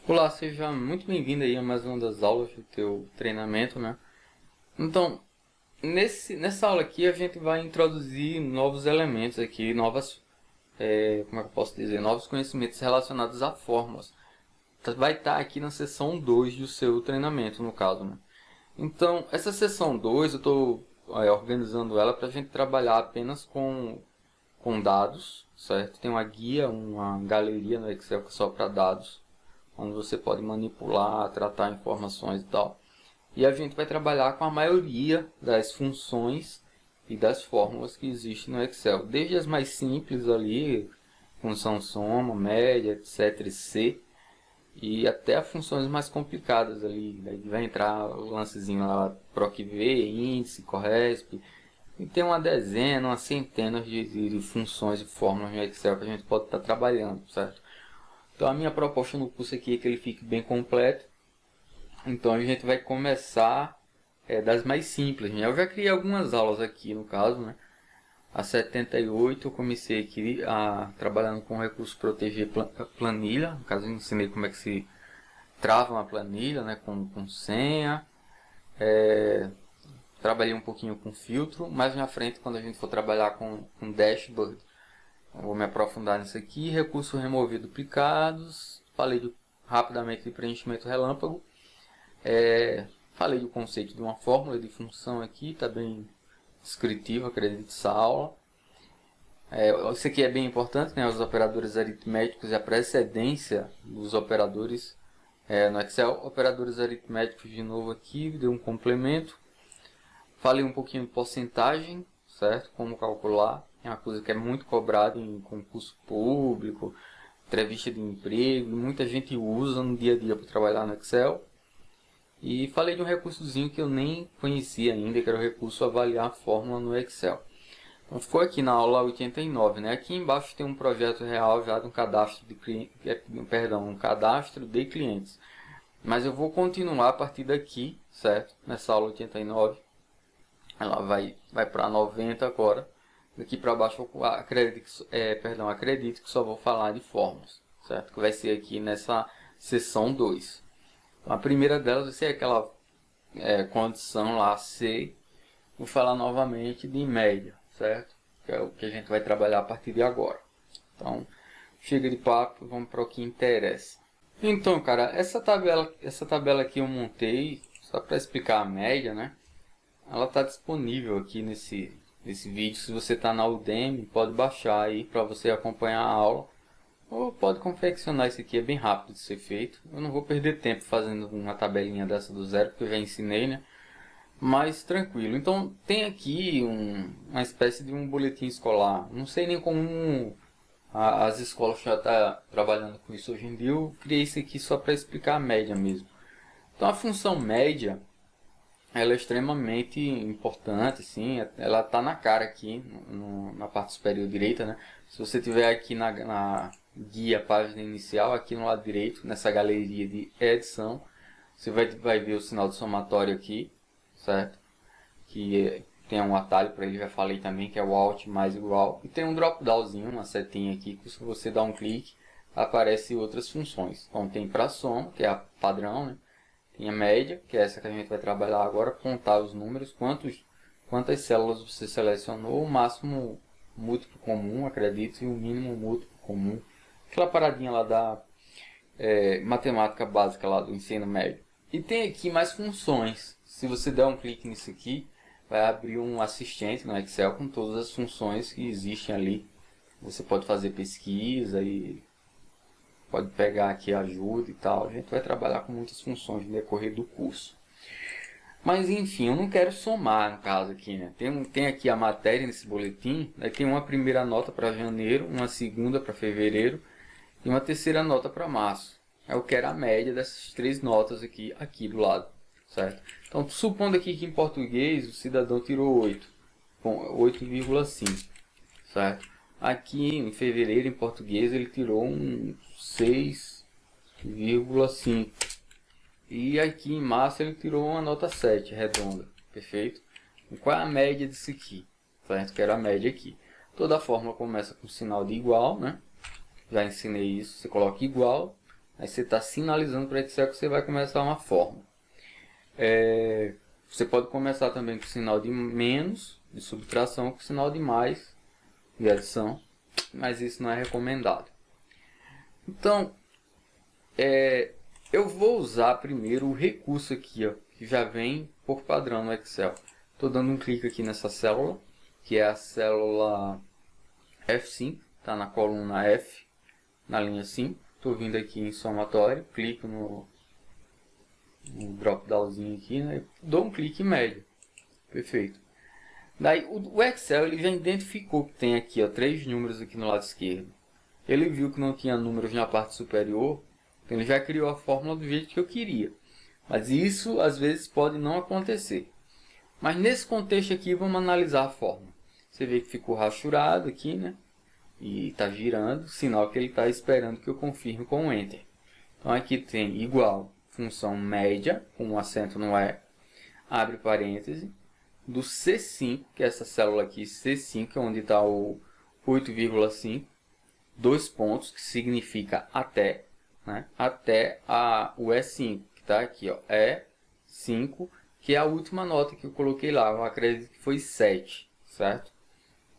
Olá, seja muito bem-vindo aí a mais uma das aulas do teu treinamento, né? Então, nessa aula aqui a gente vai introduzir novos elementos aqui, como é que eu posso dizer, novos conhecimentos relacionados a fórmulas. Vai estar aqui na seção 2 do seu treinamento, no caso, né? Então, essa seção 2 eu estou organizando ela para a gente trabalhar apenas com dados, certo? Tem uma guia, uma galeria no Excel que é só para dados, onde você pode manipular, tratar informações e tal. E a gente vai trabalhar com a maioria das funções e das fórmulas que existem no Excel. Desde as mais simples ali, função soma, média, etc. e C, e até as funções mais complicadas ali. Daí vai entrar o lancezinho lá, PROC-V, índice, corresp. E tem uma dezena, uma centena de funções e fórmulas no Excel que a gente pode estar trabalhando, certo? Então a minha proposta no curso aqui é que ele fique bem completo. Então a gente vai começar das mais simples, né? Eu já criei algumas aulas aqui no caso, né? A 78 eu comecei aqui trabalhando com o recurso proteger planilha. No caso eu ensinei como é que se trava uma planilha, né? Com senha. Trabalhei um pouquinho com filtro. Mais na frente, quando a gente for trabalhar com dashboard, eu vou me aprofundar nisso aqui. Recurso remover duplicados. Falei rapidamente de preenchimento relâmpago. Falei do conceito de uma fórmula de função aqui. Está bem descritivo, acredito, essa aula. Isso aqui é bem importante, né? Os operadores aritméticos e a precedência dos operadores no Excel. Operadores aritméticos de novo aqui, deu um complemento. Falei um pouquinho de porcentagem, certo? Como calcular. É uma coisa que é muito cobrada em concurso público, entrevista de emprego. Muita gente usa no dia a dia para trabalhar no Excel. E falei de um recursozinho que eu nem conhecia ainda, que era o recurso avaliar a fórmula no Excel. Então ficou aqui na aula 89, né? Aqui embaixo tem um projeto real já de um cadastro um cadastro de clientes. Mas eu vou continuar a partir daqui, certo? Nessa aula 89. Ela vai para 90 agora. Daqui para baixo eu acredito que só vou falar de fórmulas, certo? Que vai ser aqui nessa seção 2. Então, a primeira delas vai ser aquela condição lá C. Vou falar novamente de média, certo? Que é o que a gente vai trabalhar a partir de agora. Então, chega de papo, vamos para o que interessa. Então, cara, essa tabela aqui eu montei só para explicar a média, né? Ela está disponível aqui nesse vídeo. Se você está na Udemy, pode baixar aí para você acompanhar a aula. Ou pode confeccionar isso aqui, é bem rápido de ser feito. Eu não vou perder tempo fazendo uma tabelinha dessa do zero, porque eu já ensinei, né? Mas tranquilo. Então tem aqui uma espécie de um boletim escolar. Não sei nem como as escolas já estão trabalhando com isso hoje em dia. Eu criei isso aqui só para explicar a média mesmo. Então a função média, ela é extremamente importante, sim. Ela está na cara aqui, na parte superior direita, né? Se você tiver aqui na guia, página inicial, aqui no lado direito, nessa galeria de edição, você vai ver o sinal de somatório aqui, certo? Que tem um atalho para ele, já falei também, que é o Alt mais igual. E tem um drop downzinho, uma setinha aqui, que se você dá um clique, aparece outras funções. Então tem para soma, que é a padrão, né? Tem a média, que é essa que a gente vai trabalhar agora, contar os números, quantas células você selecionou, o máximo múltiplo comum, acredito, e o mínimo múltiplo comum. Aquela paradinha lá da matemática básica lá do ensino médio. E tem aqui mais funções. Se você der um clique nisso aqui, vai abrir um assistente no Excel com todas as funções que existem ali. Você pode fazer pesquisa e pode pegar aqui ajuda e tal. A gente vai trabalhar com muitas funções no decorrer do curso. Mas enfim, eu não quero somar no caso aqui, né? Tem aqui a matéria nesse boletim. Aí tem uma primeira nota para janeiro, uma segunda para fevereiro e uma terceira nota para março. Eu quero a média dessas três notas aqui do lado, certo? Então, supondo aqui que em português o cidadão tirou 8,5, certo? Aqui em fevereiro, em português, ele tirou um 6,5. E aqui em março ele tirou uma nota 7, redonda, perfeito? E qual é a média disso aqui? Certo? Quero a média aqui. Toda fórmula começa com sinal de igual, né? Já ensinei isso, você coloca igual. Aí você está sinalizando para o Excel que você vai começar uma fórmula. Você pode começar também com o sinal de menos, de subtração, com o sinal de mais, de adição, mas isso não é recomendado. Então, eu vou usar primeiro o recurso aqui, ó, que já vem por padrão no Excel. Estou dando um clique aqui nessa célula, que é a célula F5, está na coluna F, na linha 5. Estou vindo aqui em somatório, clico no drop downzinho aqui, né? Dou um clique em média. Perfeito. Daí o Excel ele já identificou que tem aqui, ó, 3 números aqui no lado esquerdo. Ele viu que não tinha números na parte superior, então ele já criou a fórmula do jeito que eu queria. Mas isso às vezes pode não acontecer. Mas nesse contexto aqui vamos analisar a fórmula. Você vê que ficou rachurado aqui, né? E está girando, sinal que ele está esperando que eu confirme com o Enter. Então aqui tem igual função média, com um acento no E, abre parêntese, do C5, que é essa célula aqui, C5, é onde está o 8,5, 2 pontos, que significa até, né? Até o E5, que está aqui, ó, E5, que é a última nota que eu coloquei lá, eu acredito que foi 7, certo?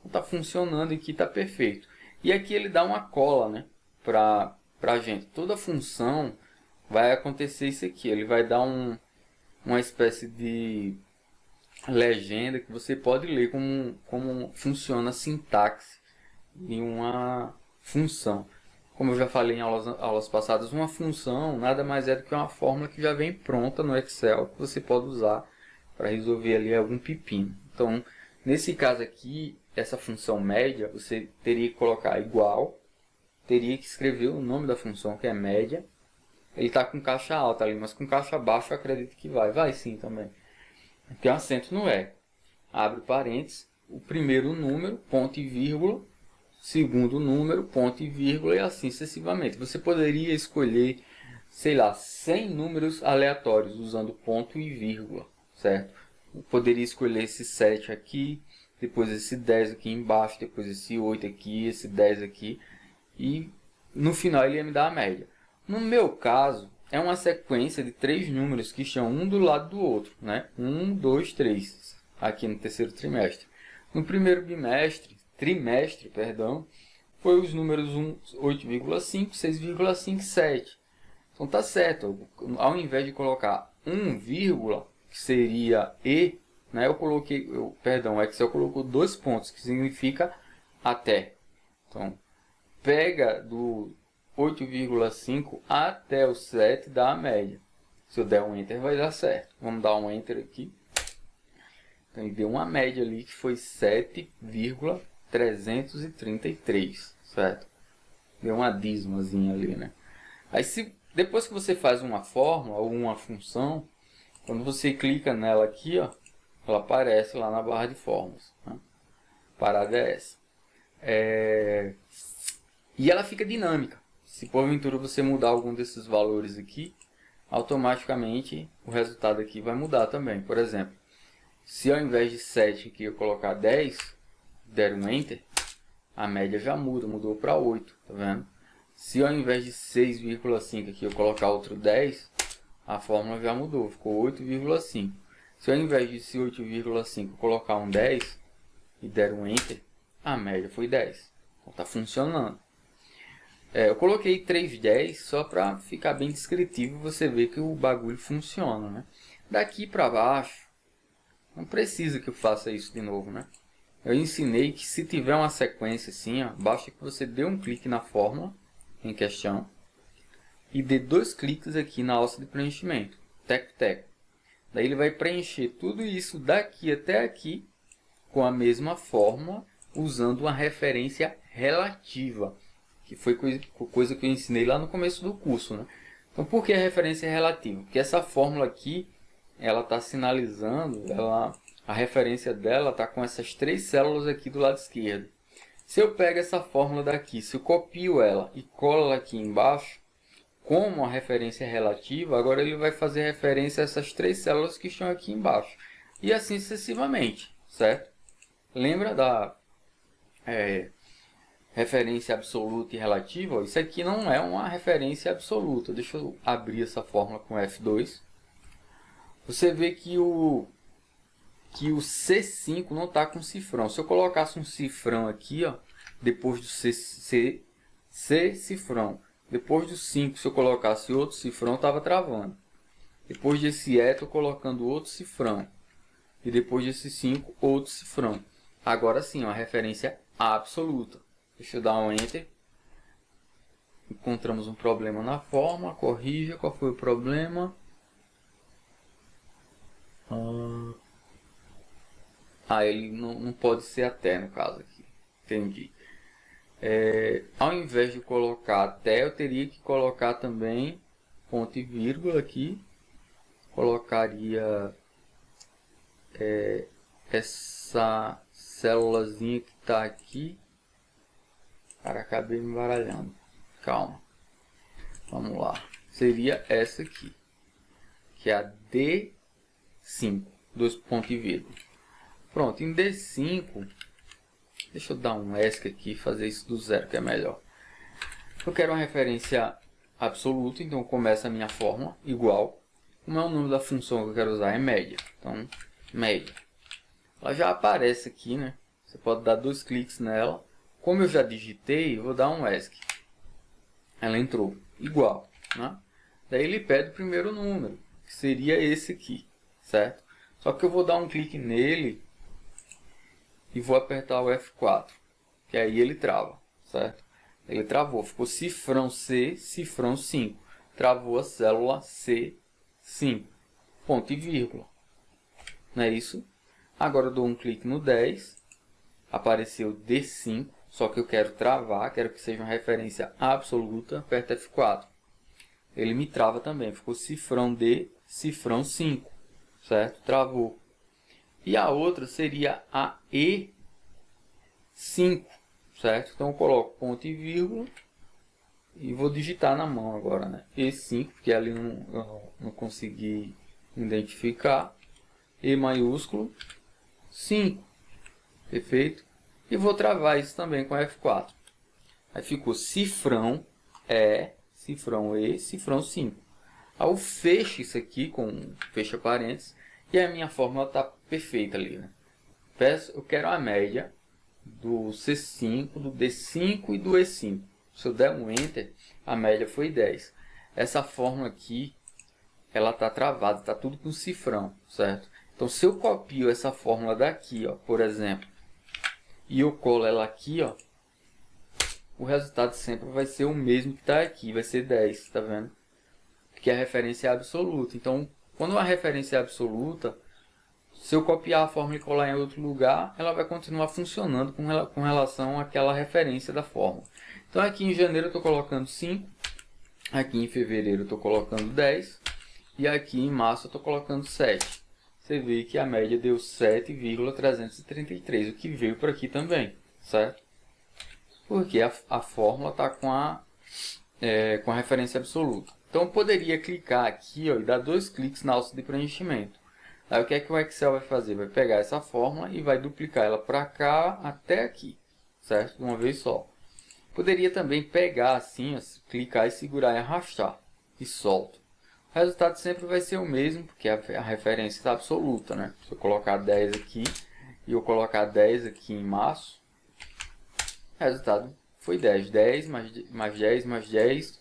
Está funcionando aqui, está perfeito. E aqui ele dá uma cola, né, para a gente. Toda função vai acontecer isso aqui. Ele vai dar uma espécie de legenda que você pode ler como funciona a sintaxe de uma função. Como eu já falei em aulas passadas, uma função nada mais é do que uma fórmula que já vem pronta no Excel, que você pode usar para resolver ali algum pepino. Então, nesse caso aqui, essa função média, você teria que colocar igual, teria que escrever o nome da função, que é média. Ele está com caixa alta ali, mas com caixa baixa eu acredito que vai sim também. Tem um acento no E. Abre parênteses, o primeiro número, ponto e vírgula, segundo número, ponto e vírgula, e assim sucessivamente. Você poderia escolher, sei lá, 100 números aleatórios usando ponto e vírgula, certo? Eu poderia escolher esse 7 aqui, depois esse 10 aqui embaixo, depois esse 8 aqui, esse 10 aqui, e no final ele ia me dar a média. No meu caso, é uma sequência de 3 números que estão um do lado do outro, né? 1, 2, 3, aqui no terceiro trimestre. No primeiro trimestre, perdão, foi os números 8,5, 6,5, 7. Então tá certo, ao invés de colocar 1, que seria E, né, o Excel colocou 2 pontos, que significa até. Então, pega do 8,5 até o 7 dá a média. Se eu der um Enter vai dar certo. Vamos dar um Enter aqui. Então ele deu uma média ali que foi 7,333, certo? Deu uma dízimazinha ali, né? Aí depois que você faz uma fórmula ou uma função, quando você clica nela aqui, ó, ela aparece lá na barra de fórmulas, né? Parada é essa. E ela fica dinâmica. Se porventura você mudar algum desses valores aqui, automaticamente o resultado aqui vai mudar também. Por exemplo, se ao invés de 7 aqui eu colocar 10, der um Enter, a média já mudou para 8, tá vendo? Se ao invés de 6,5 aqui eu colocar outro 10, a fórmula já mudou, ficou 8,5. Se ao invés de 8,5 colocar um 10 e der um Enter, a média foi 10. Então está funcionando. Eu coloquei 310 só para ficar bem descritivo e você ver que o bagulho funciona, né? Daqui para baixo, não precisa que eu faça isso de novo, né? Eu ensinei que se tiver uma sequência assim, ó, basta que você dê um clique na fórmula em questão e dê 2 cliques aqui na alça de preenchimento, teco. Daí ele vai preencher tudo isso daqui até aqui com a mesma fórmula, usando uma referência relativa, que foi coisa que eu ensinei lá no começo do curso, né? Então, por que a referência relativa? Porque essa fórmula aqui, ela está sinalizando, a referência dela está com essas 3 células aqui do lado esquerdo. Se eu pego essa fórmula daqui, se eu copio ela e colo ela aqui embaixo, como a referência é relativa, agora ele vai fazer referência a essas 3 células que estão aqui embaixo. E assim sucessivamente, certo? Lembra referência absoluta e relativa, ó, isso aqui não é uma referência absoluta. Deixa eu abrir essa fórmula com F2. Você vê que o C5 não está com cifrão. Se eu colocasse um cifrão aqui, ó, depois do C cifrão, depois do 5, se eu colocasse outro cifrão, estava travando. Depois desse E, estou colocando outro cifrão. E depois desse 5, outro cifrão. Agora sim, uma referência absoluta. Deixa eu dar um Enter. Encontramos um problema na fórmula. Corrija. Qual foi o problema? Ele não pode ser até, no caso aqui. Entendi. Ao invés de colocar até, eu teria que colocar também ponto e vírgula aqui. Colocaria essa célulazinha que está aqui. Cara, acabei me baralhando. Calma. Vamos lá. Seria essa aqui, que é a D5, dois pontos e vírgula. Pronto, em D5, deixa eu dar um ESC aqui e fazer isso do zero, que é melhor. Eu quero uma referência absoluta, então começa a minha fórmula, igual. Como é o nome da função que eu quero usar? É média. Então, média. Ela já aparece aqui, né? Você pode dar 2 cliques nela. Como eu já digitei, eu vou dar um ESC. Ela entrou, igual, né? Daí ele pede o primeiro número, que seria esse aqui, certo? Só que eu vou dar um clique nele e vou apertar o F4, que aí ele trava, certo? Ele travou, ficou cifrão C, cifrão 5. Travou a célula C5, ponto e vírgula. Não é isso? Agora eu dou um clique no 10, apareceu D5, só que eu quero travar, quero que seja uma referência absoluta, aperto F4. Ele me trava também, ficou cifrão D, cifrão 5, certo? Travou. E a outra seria a E5, certo? Então eu coloco ponto e vírgula e vou digitar na mão agora, né? E5, porque ali eu não consegui identificar. E maiúsculo, 5, perfeito? E vou travar isso também com F4. Aí ficou cifrão E, cifrão E, cifrão 5. Aí eu fecho isso aqui com fecha parênteses e a minha fórmula está perfeita ali, né? Eu quero a média do C5, do D5 e do E5. Se eu der um Enter, a média foi 10. Essa fórmula aqui, ela está travada, está tudo com cifrão, certo? Então, se eu copio essa fórmula daqui, ó, por exemplo, e eu colo ela aqui, ó, o resultado sempre vai ser o mesmo que está aqui, vai ser 10, tá vendo? Que a referência é absoluta. Então, quando uma referência é absoluta, se eu copiar a fórmula e colar em outro lugar, ela vai continuar funcionando com relação àquela referência da fórmula. Então, aqui em janeiro eu estou colocando 5, aqui em fevereiro eu estou colocando 10, e aqui em março eu estou colocando 7. Você vê que a média deu 7,333, o que veio por aqui também, certo? Porque a fórmula está com a referência absoluta. Então, eu poderia clicar aqui, ó, e dar 2 cliques na alça de preenchimento. Aí, o que é que o Excel vai fazer? Vai pegar essa fórmula e vai duplicar ela para cá até aqui, certo? De uma vez só. Poderia também pegar assim, ó, clicar e segurar e arrastar. E solto. O resultado sempre vai ser o mesmo, porque a referência está absoluta, né? Se eu colocar 10 aqui e eu colocar 10 aqui em março, o resultado foi 10. 10 mais 10 mais 10.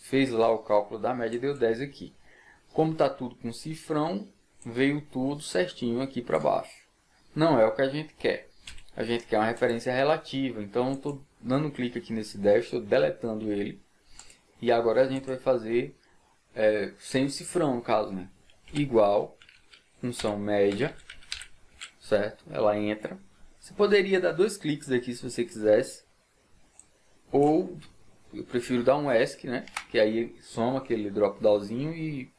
Fez lá o cálculo da média e deu 10 aqui. Como está tudo com cifrão, veio tudo certinho aqui para baixo. Não é o que a gente quer. A gente quer uma referência relativa. Então, estou dando um clique aqui nesse 10, estou deletando ele. E agora a gente vai fazer sem o cifrão, no caso, né? Igual, função média, certo? Ela entra. Você poderia dar 2 cliques aqui se você quisesse. Ou eu prefiro dar um ESC, né? Que aí soma aquele drop downzinho e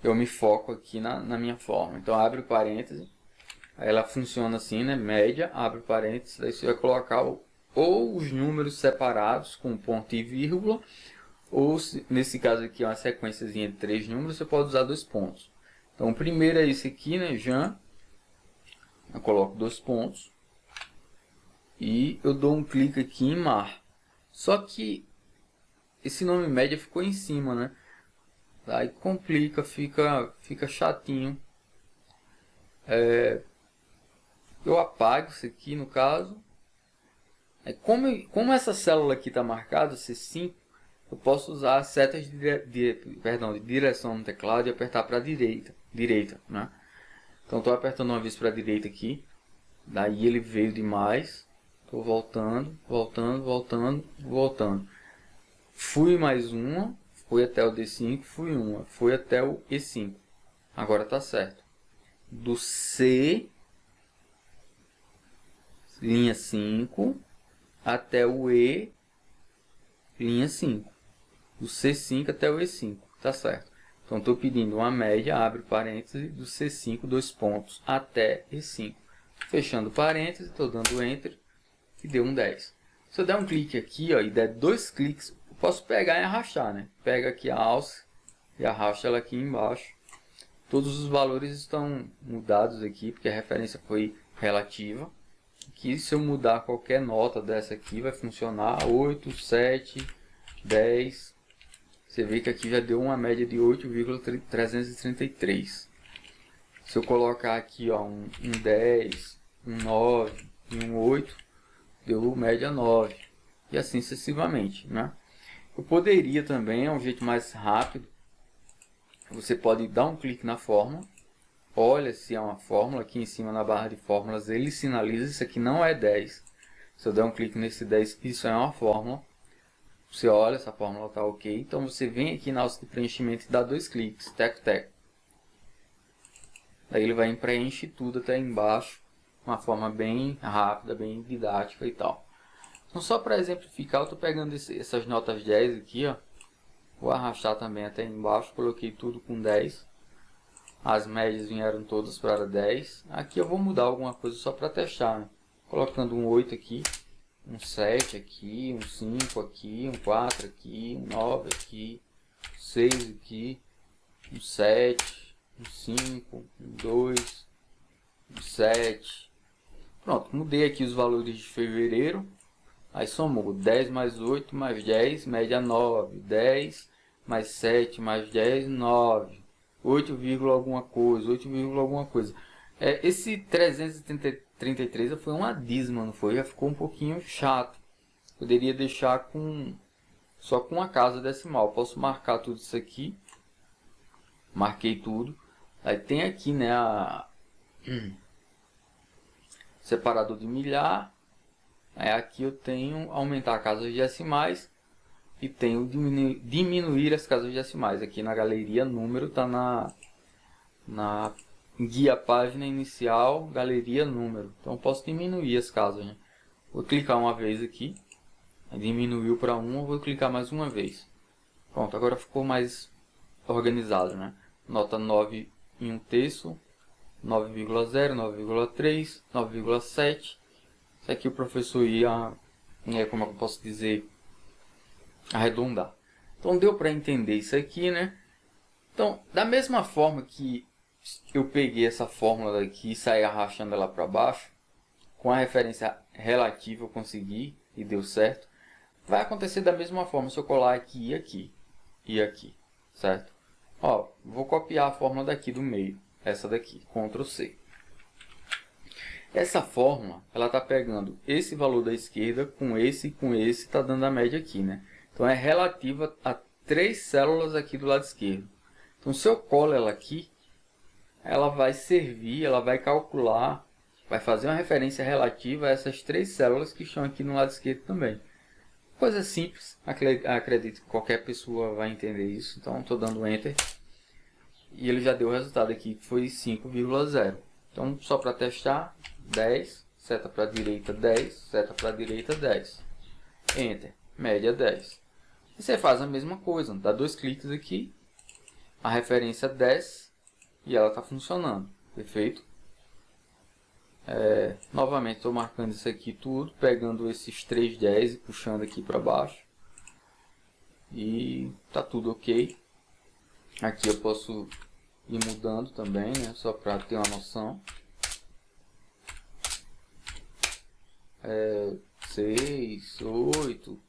eu me foco aqui na minha forma. Então abre o parêntese, aí ela funciona assim, né? Média, abre parênteses, daí você vai colocar ou os números separados com ponto e vírgula, ou nesse caso aqui é uma sequenciazinha de 3 números, você pode usar 2 pontos. Então o primeiro é esse aqui, né? Jan, eu coloco 2 pontos e eu dou um clique aqui em mar. Só que esse nome média ficou em cima, né? Aí complica, fica chatinho. Eu apago isso aqui no caso. Aí, como essa célula aqui está marcada, C5, eu posso usar as setas de direção no teclado e apertar para a direita, né? Então estou apertando uma vez para a direita aqui, daí ele veio demais, estou voltando, voltando. Fui mais uma, fui até o D5, fui uma, fui até o E5. Agora está certo. Do C, linha 5, até o E, linha 5. Do C5 até o E5, tá certo. Então, estou pedindo uma média, abre parênteses, do C5, 2 pontos, até E5. Fechando parênteses, estou dando Enter, e deu um 10. Se eu der um clique aqui, ó, e der 2 cliques, eu posso pegar e arrastar, né? Pega aqui a alça e arrasta ela aqui embaixo. Todos os valores estão mudados aqui, porque a referência foi relativa. Aqui, se eu mudar qualquer nota dessa aqui, vai funcionar 8, 7, 10... Você vê que aqui já deu uma média de 8,333. Se eu colocar aqui ó, um 10, um 9 e um 8, deu média 9. E assim sucessivamente, né? Eu poderia também, é um jeito mais rápido, você pode dar um clique na fórmula. Olha se é uma fórmula, aqui em cima na barra de fórmulas ele sinaliza, isso aqui não é 10. Se eu der um clique nesse 10, isso é uma fórmula. Você olha, essa fórmula está ok. Então você vem aqui na alça de preenchimento e dá 2 cliques. Teco. Daí ele vai preencher tudo até embaixo. De uma forma bem rápida, bem didática e tal. Então só para exemplificar, eu estou pegando essas notas 10 aqui. Ó. Vou arrastar também até embaixo. Coloquei tudo com 10. As médias vieram todas para 10. Aqui eu vou mudar alguma coisa só para testar. Né? Colocando um 8 aqui. Um 7 aqui, um 5 aqui, um 4 aqui, um 9 aqui, um 6 aqui, um 7, um 5, um 2, um 7. Pronto, mudei aqui os valores de fevereiro. Aí somou 10 mais 8 mais 10, média 9, 10 mais 7 mais 10, 9, 8, alguma coisa, 8, alguma coisa. Esse 333 foi uma dízima, não foi? Já ficou um pouquinho chato. Poderia deixar só com a casa decimal. Posso marcar tudo isso aqui. Marquei tudo. Aí tem aqui, né, separador de milhar. Aí aqui eu tenho aumentar casas decimais e tenho diminuir as casas decimais. Aqui na galeria número está na guia página inicial, galeria número. Então posso diminuir as casas, né? Vou clicar uma vez aqui, diminuiu para 1, vou clicar mais uma vez. Pronto, agora ficou mais organizado, né? Nota 9 em 1/3, 9,0, 9,3, 9,7. Isso aqui o professor ia, como eu posso dizer, arredondar. Então deu para entender isso aqui, né? Então, da mesma forma que eu peguei essa fórmula daqui e saí arrastando ela para baixo, com a referência relativa eu consegui e deu certo, vai acontecer da mesma forma se eu colar aqui e aqui, certo? Ó, vou copiar a fórmula daqui do meio, essa daqui, Ctrl C. Essa fórmula, ela está pegando esse valor da esquerda com esse, está dando a média aqui, né? Então é relativa a 3 células aqui do lado esquerdo. Então se eu colo ela aqui, ela vai servir, ela vai calcular, vai fazer uma referência relativa a essas 3 células que estão aqui no lado esquerdo também. Coisa simples, acredito que qualquer pessoa vai entender isso. Então estou dando Enter e ele já deu o resultado aqui, que foi 5,0. Então só para testar, 10, seta para a direita 10, seta para a direita 10. Enter, média 10. E você faz a mesma coisa, dá 2 cliques aqui, a referência desce. E ela está funcionando, perfeito? Novamente estou marcando isso aqui tudo, pegando esses 3,10 e puxando aqui para baixo. E tá tudo ok. Aqui eu posso ir mudando também, né? Só para ter uma noção. 6, 8.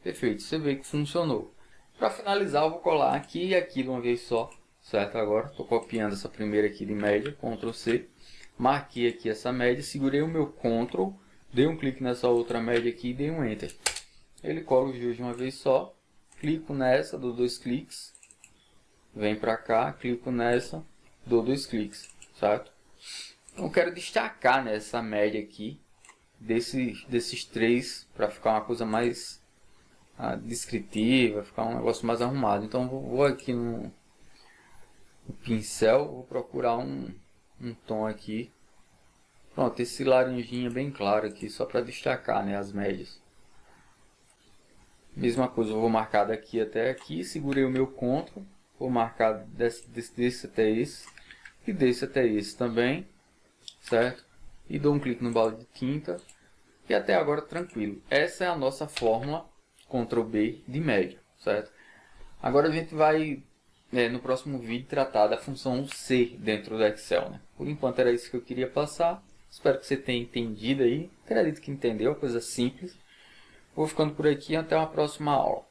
Perfeito, você vê que funcionou. Para finalizar, eu vou colar aqui e aqui de uma vez só, certo? Agora estou copiando essa primeira aqui de média, Ctrl C. Marquei aqui essa média, segurei o meu Ctrl, dei um clique nessa outra média aqui e dei um Enter. Ele cola os dois de uma vez só, clico nessa, dou 2 cliques, vem para cá, clico nessa, dou 2 cliques, certo? Então eu quero destacar nessa média aqui, desses três, para ficar uma coisa mais descritiva, ficar um negócio mais arrumado. Então vou aqui no pincel, vou procurar um tom aqui. Pronto, esse laranjinha bem claro aqui, só para destacar, né, as médias. Mesma coisa, eu vou marcar daqui até aqui, segurei o meu Ctrl, vou marcar desse até esse e desse até esse também, certo? E dou um clique no balde de tinta e até agora tranquilo. Essa é a nossa fórmula Ctrl B de média, certo? Agora a gente vai, no próximo vídeo, tratar da função C dentro do Excel, né? Por enquanto era isso que eu queria passar. Espero que você tenha entendido aí. Acredito que entendeu, coisa simples. Vou ficando por aqui, até uma próxima aula.